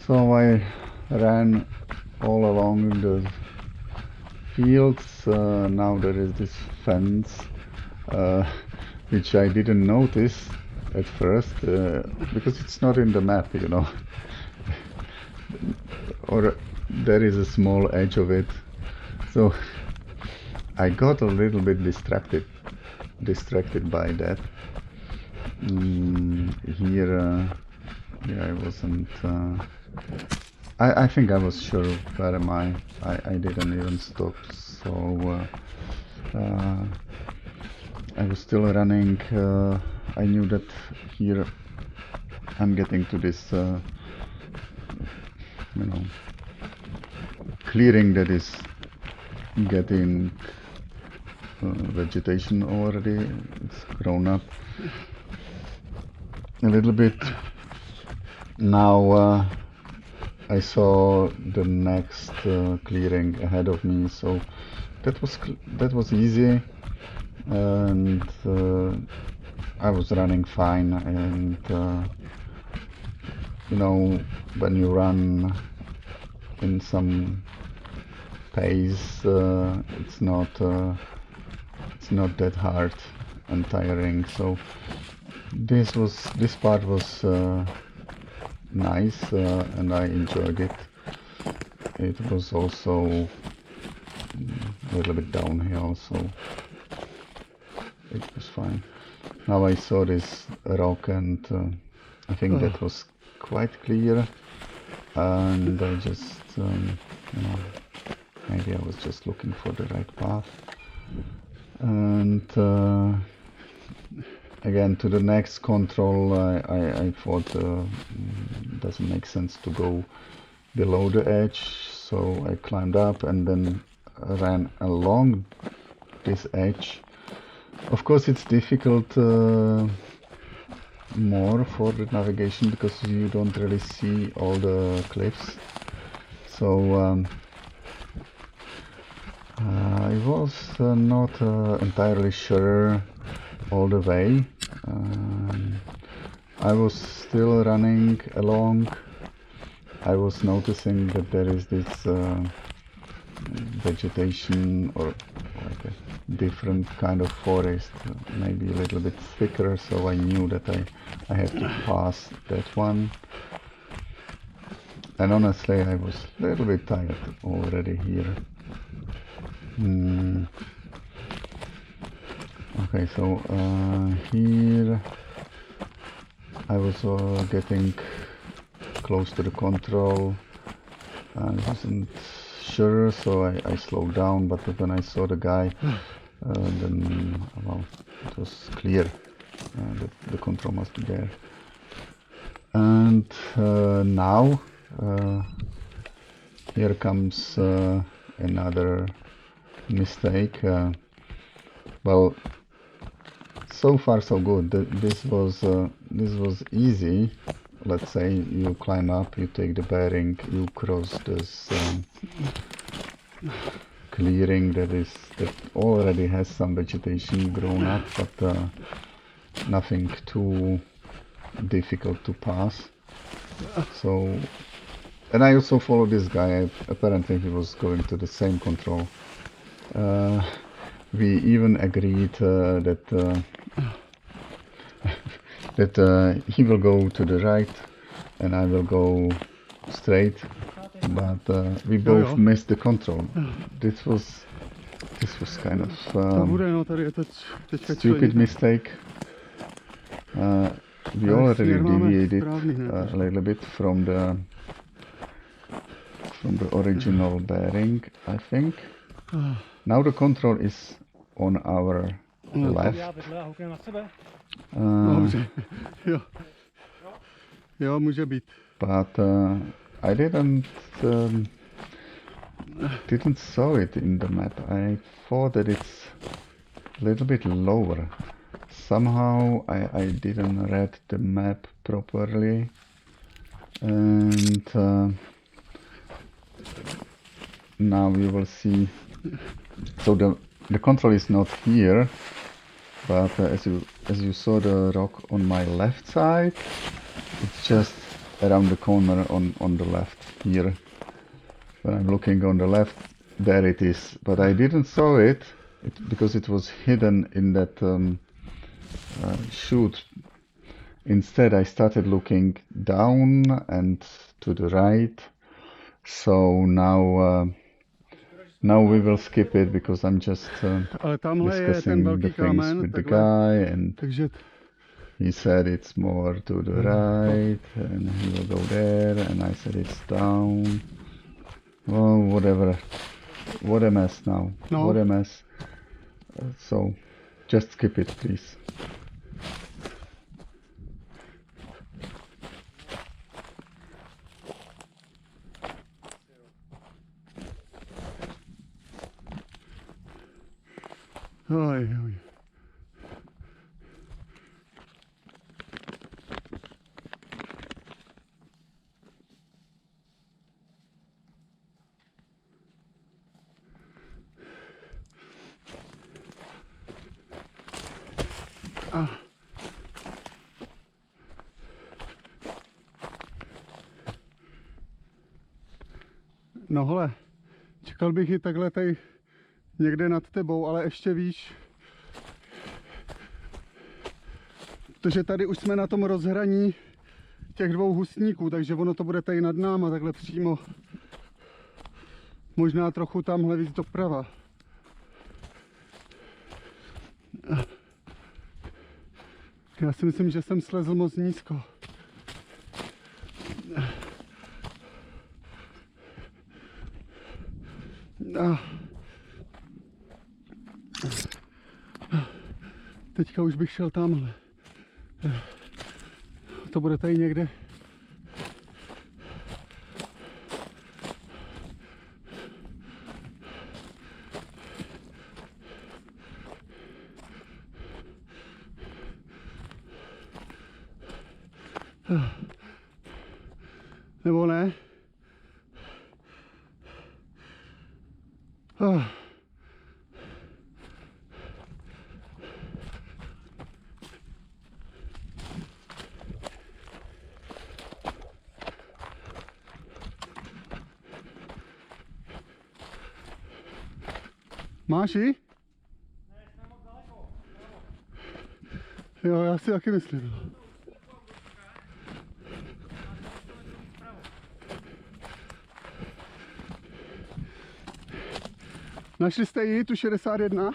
So I ran all along the fields. Now there is this fence, which I didn't notice at first, because it's not in the map, you know. Or there is a small edge of it. So I got a little bit distracted by that. Here I wasn't. I think I was sure where am I. I didn't even stop, so I was still running. I knew that here I'm getting to this, you know, clearing that is getting vegetation already. It's grown up a little bit. Now I saw the next clearing ahead of me, so that was easy, and I was running fine. And you know, when you run in some pace, it's not that hard and tiring. So this part was nice, and I enjoyed it. It was also a little bit downhill, so it was fine. Now I saw this rock, and I think that was quite clear, and I just, you know, maybe I was just looking for the right path, and again to the next control, I thought doesn't make sense to go below the edge, so I climbed up and then ran along this edge. Of course, it's difficult more for the navigation because you don't really see all the cliffs. So I was not entirely sure all the way. I was still running along. I was noticing that there is this vegetation or like a different kind of forest, maybe a little bit thicker, so I knew that I had to pass that one. And honestly, I was a little bit tired already here. Okay, so here I was getting close to the control. I wasn't sure, so I slowed down, but when I saw the guy, then, well, it was clear that the control must be there. And now here comes another mistake. Well, so far so good. This was easy. Let's say you climb up, you take the bearing, you cross this clearing that already has some vegetation grown up, but nothing too difficult to pass. So, and I also follow this guy. Apparently he was going to the same control. We even agreed that that he will go to the right and I will go straight, but we both missed the control. This was kind of stupid mistake. We already deviated a little bit from the original bearing, I think. Now the control is on our left. But I didn't saw it in the map. I thought that it's a little bit lower. Somehow I didn't read the map properly, and now we will see. So the control is not here, but as you saw the rock on my left side, it's just around the corner on the left here. When I'm looking on the left, there it is. But I didn't saw it because it was hidden in that chute. Instead, I started looking down and to the right. So now we will skip it because I'm just discussing the things with the guy, and he said it's more to the right and he will go there, and I said it's down. Oh, whatever. What a mess now. No. What a mess. So just skip it, please. Oj, oj. No hele, čekal bych ji takhle tady někde nad tebou, ale ještě výš. Protože tady už jsme na tom rozhraní těch dvou hustníků, takže ono to bude tady nad náma, takhle přímo. Možná trochu tamhle víc doprava. Já si myslím, že jsem slezl moc nízko. teďka už bych šel tamhle. To bude tady někde. Nebo ne? Máš ji? Jo, já si taky myslím. Našli jste ji, tu 61?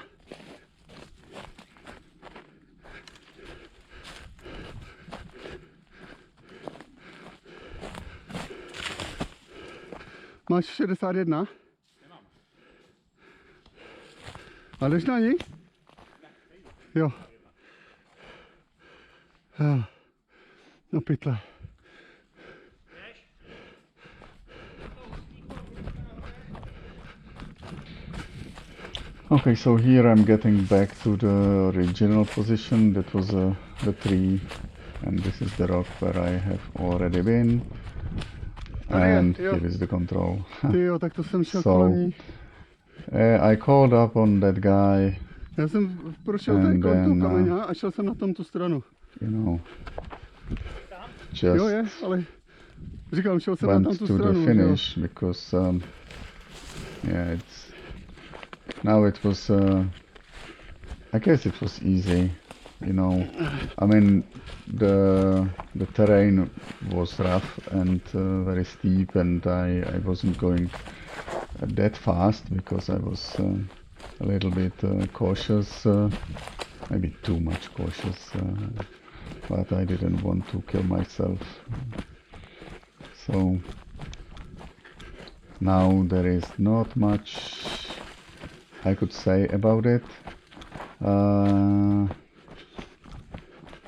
Máš 61? Nemám. A jdeš na ní? Jo. No pytle. Okay, so here I'm getting back to the original position. That was the tree, and this is the rock where I have already been. And here is the control. Ty jo, tak to jsem šel So, kolem ní. I called up on that guy, Já jsem prošel tady kolem toho kameně a šel jsem na tom tu stranu. you know, Jo, just je, ale říkám, šel jsem na went tam tu to the stranu. Jo. finish because, yeah, now it was, I guess it was easy, you know. I mean, the terrain was rough and very steep, and I wasn't going that fast because I was a little bit cautious, maybe too much cautious, but I didn't want to kill myself. So now there is not much I could say about it,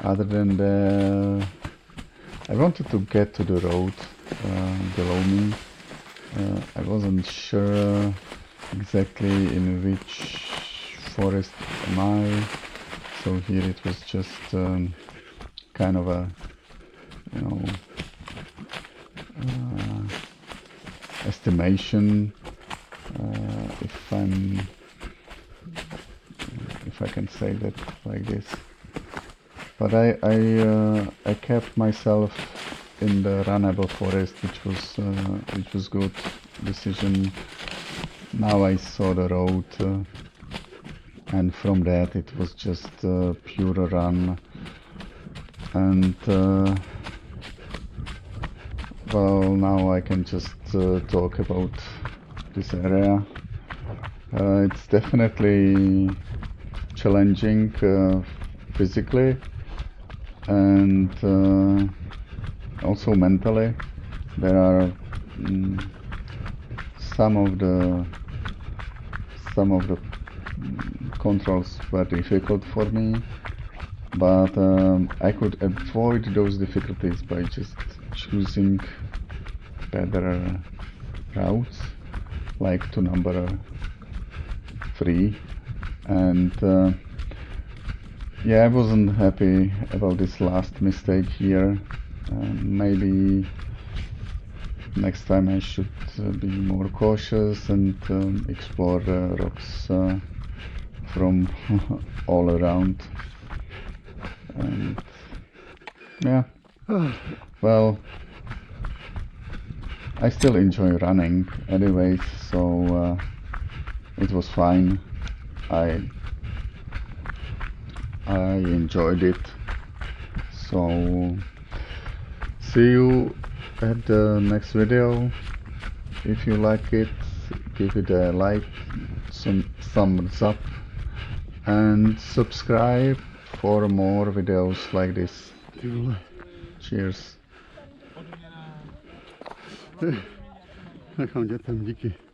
other than I wanted to get to the road below me. I wasn't sure exactly in which forest am I, so here it was just kind of a, you know, estimation, if I can say that like this. But I kept myself in the runnable forest, which was good decision. Now I saw the road, and from that it was just pure run. And well, now I can just talk about this area. It's definitely challenging physically and also mentally. There are some of the controls were difficult for me, but I could avoid those difficulties by just choosing better routes, like to number 3. And yeah, I wasn't happy about this last mistake here. Maybe next time I should be more cautious and explore the rocks from all around. And yeah, well, I still enjoy running anyways, so it was fine. I enjoyed it. So see you at the next video. If you like it, give it a like, some thumbs up, and subscribe for more videos like this. Cheers. Nechám dětem, díky.